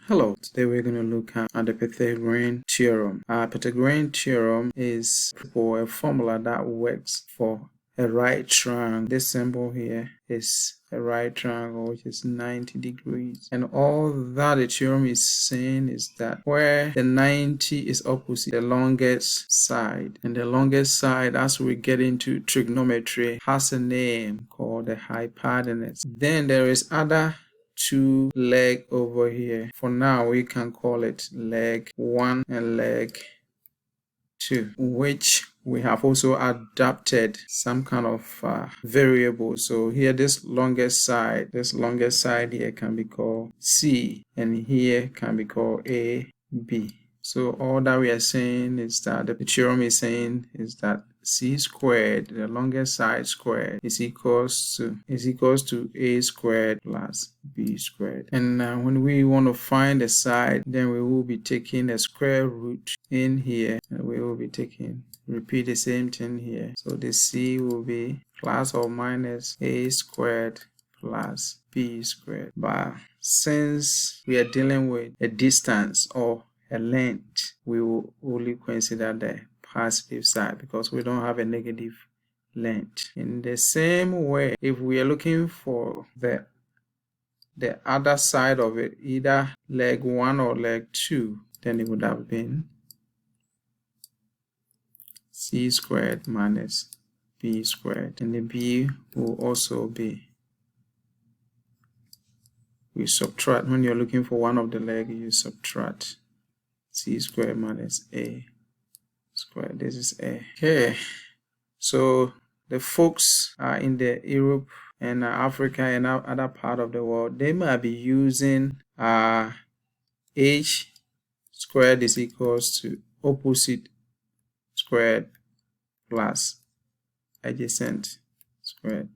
Hello, today we're going to look at the Pythagorean theorem. Pythagorean theorem is for a formula that works for a right triangle. This symbol here is a right triangle which is 90 degrees. And all that the theorem is saying is that where the 90 is opposite the longest side, and the longest side, as we get into trigonometry, has a name called the hypotenuse. Then there is other two leg over here. For now we can call it leg 1 and leg 2, which we have also adapted some kind of variable. So here this longest side here can be called C, and here can be called A, B. So all that we are saying is that the theorem is saying is that C squared, the longest side squared, is equals to A squared plus B squared. And when we want to find the side, then we will be taking the square root in here, and we will be repeat the same thing here. So the C will be plus or minus A squared plus B squared. But since we are dealing with a distance or a length, we will only consider the positive side because we don't have a negative length. In the same way, if we are looking for the other side of it, either leg 1 or leg 2, then it would have been C squared minus B squared, and the B will also be, we subtract, when you're looking for one of the leg, you subtract C squared minus A squared. This is A. Okay, so the folks in the Europe and Africa and other part of the world, they might be using H squared is equals to opposite squared plus adjacent squared.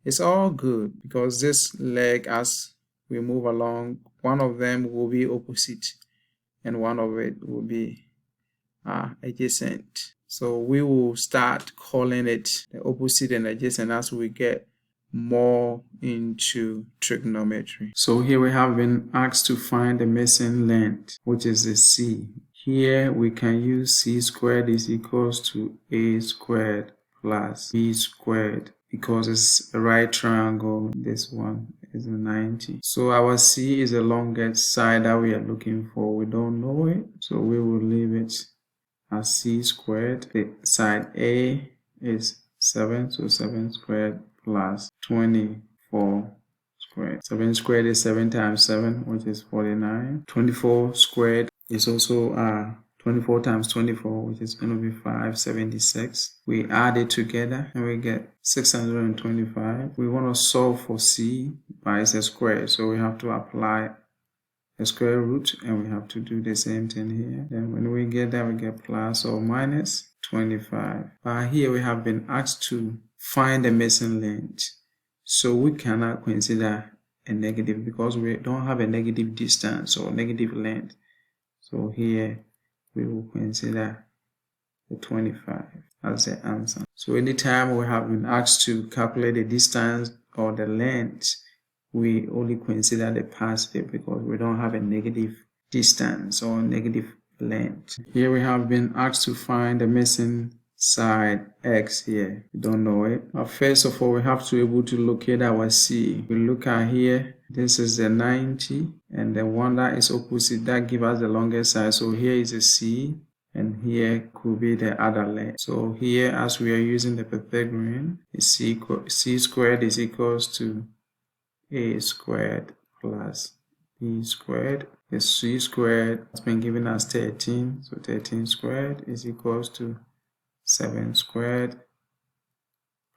It's all good because this leg, as we move along, one of them will be opposite and one of it will be adjacent. So we will start calling it the opposite and adjacent as we get more into trigonometry. So here we have been asked to find the missing length, which is the C. Here we can use C squared is equals to A squared plus B squared because it's a right triangle. This one is a 90. So our C is the longest side that we are looking for. We don't know it, so we will leave it as C squared. The side A is 7, so 7 squared plus 24 squared. 7 squared is 7 times 7, which is 49. 24 squared is also 24 times 24, which is going to be 576. We add it together and we get 625. We want to solve for C, but it's a square, so we have to apply a square root and we have to do the same thing here. Then when we get that, we get plus or minus 25. But here we have been asked to find the missing length, so we cannot consider a negative because we don't have a negative distance or negative length. So here we will consider the 25 as the answer. So anytime we have been asked to calculate the distance or the length, we only consider the positive because we don't have a negative distance or negative length. Here we have been asked to find the missing side X here. We don't know it. But first of all, we have to be able to locate our C. We look at here, this is the 90, and the one that is opposite, that gives us the longest side. So here is a C, and here could be the other leg. So here, as we are using the Pythagorean, C squared is equals to A squared plus B squared. The C squared has been given as 13, so 13 squared is equals to 7 squared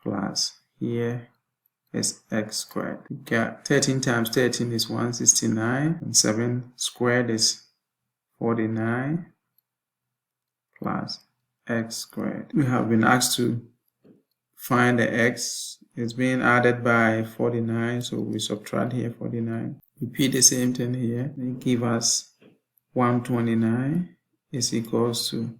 plus here is X squared. We got 13 times 13 is 169, and 7 squared is 49 plus X squared. We have been asked to find the X. It's being added by 49, so we subtract here 49. Repeat the same thing here. They give us 129 is equals to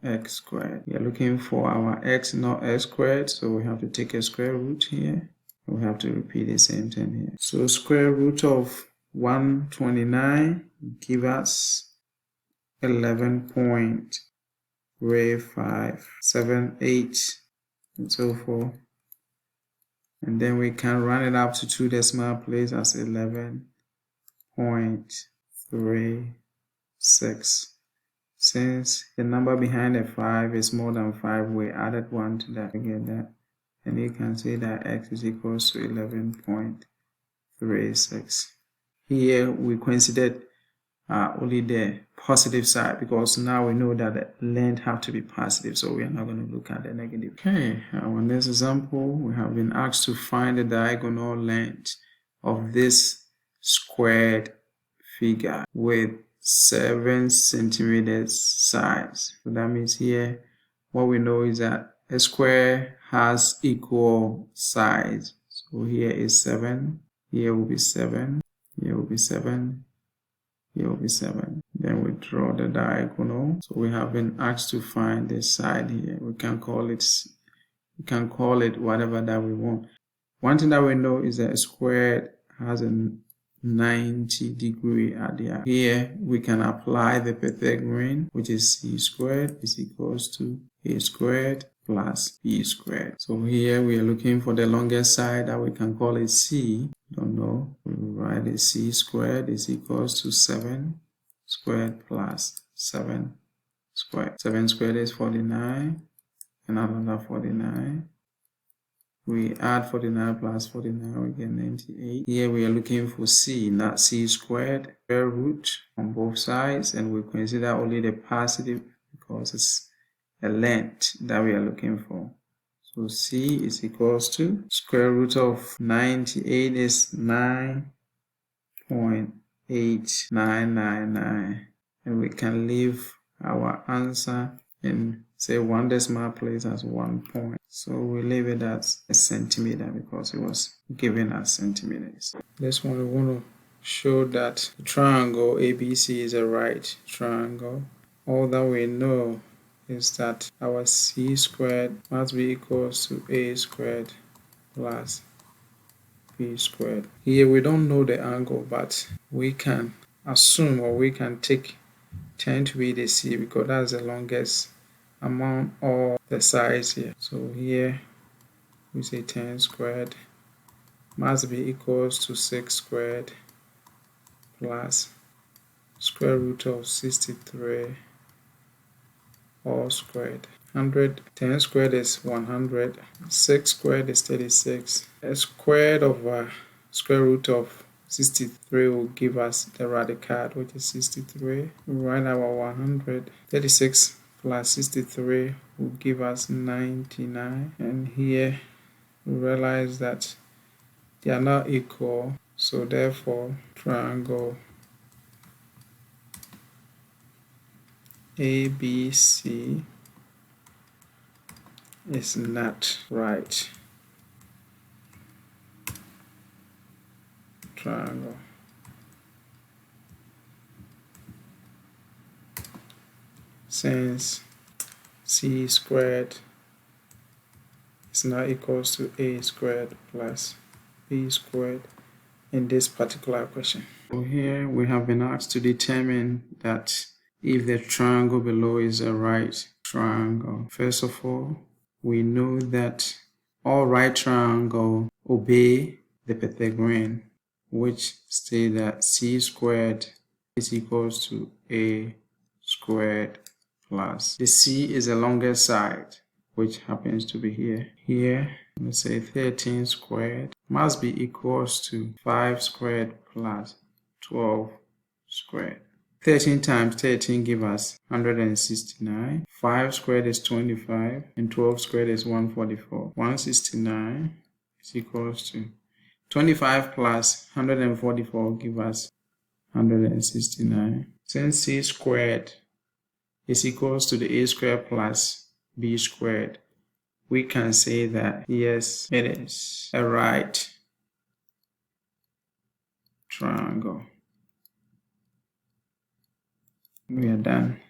X squared. We are looking for our X, not X squared, so we have to take a square root here. We have to repeat the same thing here. So square root of 129 give us 11.3578 and so forth. And then we can run it up to 2 decimal places as 11.36. Since the number behind the 5 is more than 5, we added 1 to that to get that. And you can see that x is equals to 11.36. Here we considered only the positive side, because now we know that the length have to be positive, so we are not going to look at the negative. Okay, on this example, we have been asked to find the diagonal length of this squared figure with 7 centimeters size. So that means here what we know is that a square has equal size. So here is 7, here will be 7, here will be 7, here will be 7. Then we draw the diagonal. So we have been asked to find this side here. We can call it whatever that we want. One thing that we know is that a square has a 90 degree at the angle. Here we can apply the Pythagorean, which is c squared is equals to a squared plus b squared. So here we are looking for the longest side that we can call it c. Don't know. We will write it c squared is equals to 7 squared plus 7 squared. 7 squared is 49 and another 49. We add 49 plus 49, we get 98. Here we are looking for c, not c squared, square root on both sides, and we consider only the positive because it's a length that we are looking for. So c is equals to square root of 98 is 9.8999, and we can leave our answer in say 1 decimal place as 1 point. So we leave it as a centimeter because it was given as centimeters. This one we want to show that the triangle ABC is a right triangle. All that we know is that our c squared must be equals to a squared plus b squared. Here we don't know the angle, but we can assume, or we can take 10 to be the c because that's the longest amount of the size here. So here we say 10 squared must be equals to 6 squared plus square root of 63 all squared. 100, 10 squared is 100, 6 squared is 36. A squared of square root of 63 will give us the radical, which is 63. We write our 100. 36 plus 63 will give us 99. And here we realize that they are not equal. So therefore, triangle ABC is not right triangle. Since c squared is not equals to a squared plus b squared in this particular question. So here we have been asked to determine that if the triangle below is a right triangle. First of all, we know that all right triangles obey the Pythagorean, which states that c squared is equals to a squared plus. The c is the longest side, which happens to be here. Here, let's say 13 squared must be equals to 5 squared plus 12 squared. 13 times 13 give us 169. 5 squared is 25 and 12 squared is 144. 169 is equals to 25 plus 144 give us 169. Since c squared is equals to the a squared plus b squared, we can say that yes, it is a right triangle. We are done.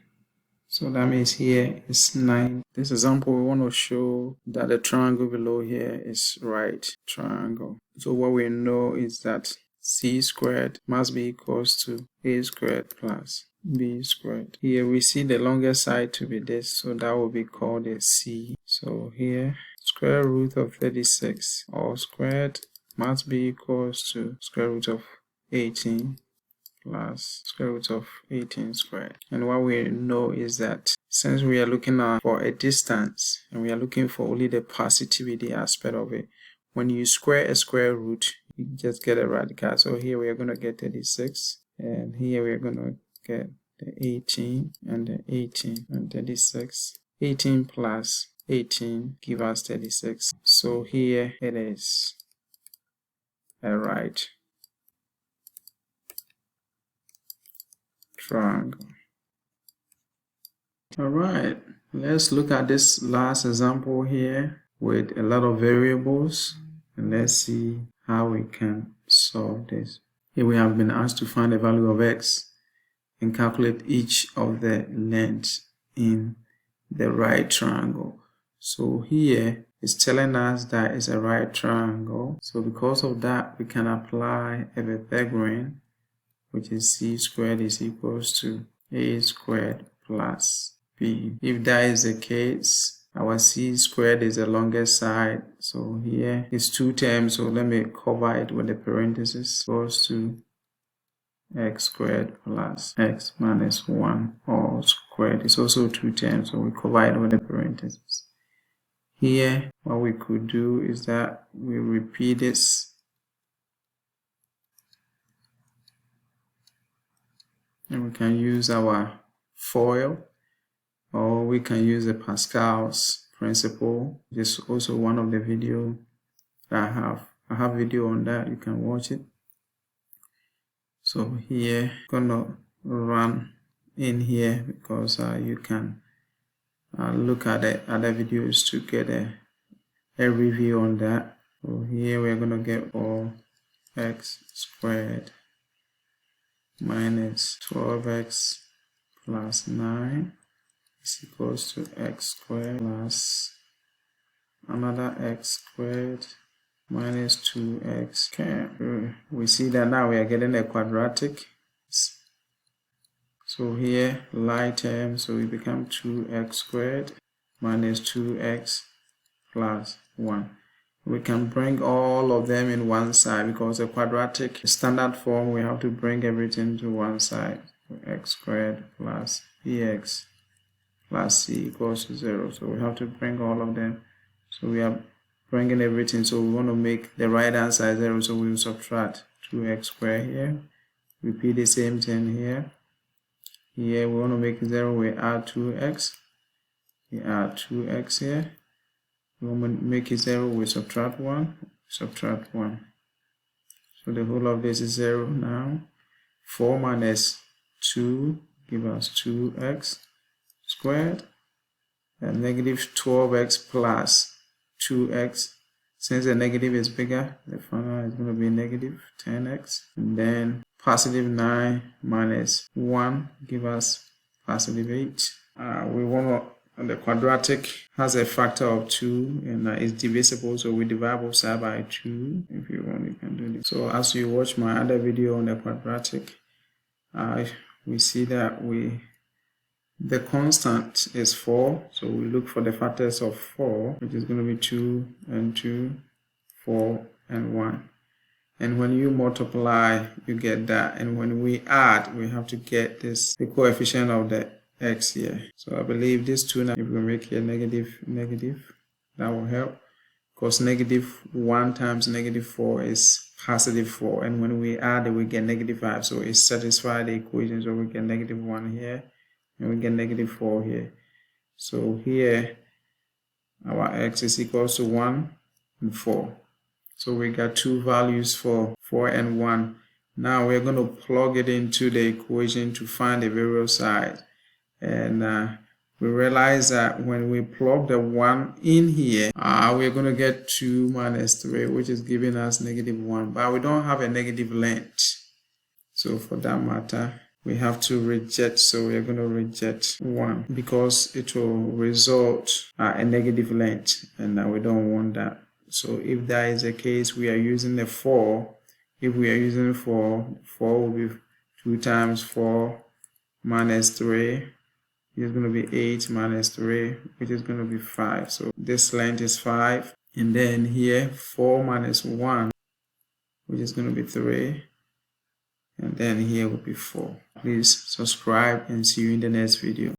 So that means here is 9. This example, we want to show that the triangle below here is right triangle. So what we know is that c squared must be equals to a squared plus b squared. Here we see the longest side to be this, so that will be called a c. So here square root of 36 all squared must be equals to square root of 18 plus square root of 18 squared. And what we know is that since we are looking for a distance and we are looking for only the positivity aspect of it, when you square a square root, you just get a radical. So here we are going to get 36, and here we are going to get the 18 and the 18 and 36. 18 plus 18 give us 36. So here it is a right triangle. Alright, let's look at this last example here with a lot of variables, and let's see how we can solve this. Here we have been asked to find the value of x and calculate each of the lengths in the right triangle. So here it's telling us that it's a right triangle. So because of that, we can apply a Pythagorean, which is c squared is equals to a squared plus b. If that is the case, our c squared is the longest side. So here is two terms. So let me cover it with the parenthesis. Equals to x squared plus x minus 1 all squared. It's also two terms, so we cover it with the parenthesis. Here, what we could do is that we repeat this. And we can use our FOIL, or we can use the Pascal's principle. This is also one of the videos that I have. I have video on that, you can watch it. So here, I'm gonna run in here because you can look at the other videos to get a review on that. So here we're gonna get all x squared minus 12x plus 9 is equals to x squared plus another x squared minus 2x. Okay, we see that now we are getting a quadratic. So here lie term, so it becomes 2x squared minus 2x plus 1. We can bring all of them in one side because the quadratic standard form, we have to bring everything to one side. So x squared plus bx plus c equals to 0. So we have to bring all of them. So we are bringing everything. So we want to make the right hand side 0. So we will subtract 2x squared here. Repeat the same thing here. Here we want to make 0. We add 2x. We add 2x here. We want to make it 0, we subtract 1, subtract 1. So the whole of this is 0 now. 4 minus 2 give us 2x squared. And negative 12x plus 2x. Since the negative is bigger, the final is going to be negative 10x. And then positive 9 minus 1 give us positive 8. We want to the quadratic has a factor of 2 and is divisible, so we divide both sides by 2. If you want, you can do this. So as you watch my other video on the quadratic, we see that the constant is 4, so we look for the factors of 4, which is going to be 2 and 2, 4 and 1. And when you multiply, you get that. And when we add, we have to get this, the coefficient of the x here. So I believe this 2 now, if we make here negative, that will help. Because negative 1 times negative 4 is positive 4. And when we add it, we get negative 5. So it satisfies the equation. So we get negative 1 here. And we get negative 4 here. So here, our x is equals to 1 and 4. So we got two values for 4 and 1. Now we're going to plug it into the equation to find the variable side. And we realize that when we plug the 1 in here, we're going to get 2 minus 3, which is giving us negative 1. But we don't have a negative length. So for that matter, we have to reject. So we're going to reject 1 because it will result a negative length. And we don't want that. So if that is the case, we are using the 4 If we are using 4, 4 will be 2 times 4 minus 3, which is going to be 8 minus 3, which is going to be 5. So this length is 5. And then here 4 minus 1, which is going to be 3. And then here will be 4. Please subscribe and see you in the next video.